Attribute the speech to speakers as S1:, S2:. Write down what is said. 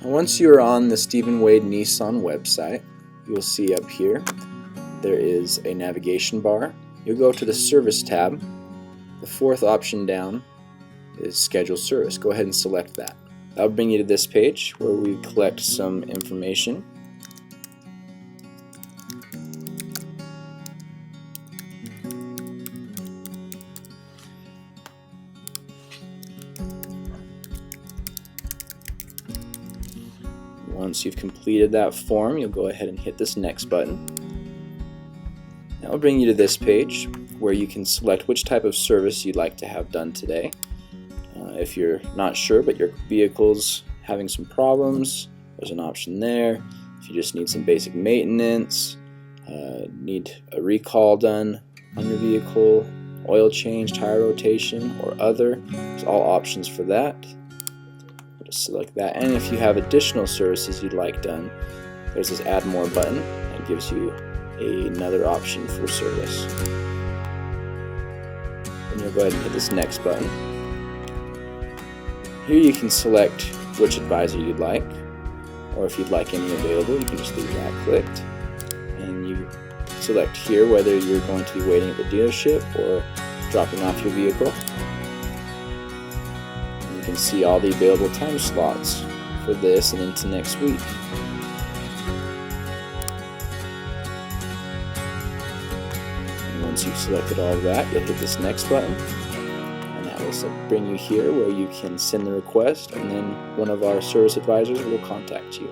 S1: Once you're on the Stephen Wade Nissan website, you'll see up here there is a navigation bar. You'll go to the Service tab. The fourth option down is Schedule Service. Go ahead and select that. That'll bring you to this page where we collect some information. Once you've completed that form, you'll go ahead and hit this Next button. That will bring you to this page where you can select which type of service you'd like to have done today. If you're not sure but your vehicle's having some problems, there's an option there. If you just need some basic maintenance, need a recall done on your vehicle, oil change, tire rotation, or other, there's all options for that. Just select that, and if you have additional services you'd like done, there's this Add More button that gives you another option for service. Then you'll go ahead and hit this Next button. Here you can select which advisor you'd like, or if you'd like any available, you can just leave that clicked, and you select here whether you're going to be waiting at the dealership or dropping off your vehicle. You can see all the available time slots for this and into next week. And once you've selected all of that, you'll hit this Next button, and that will bring you here where you can send the request, and then one of our service advisors will contact you.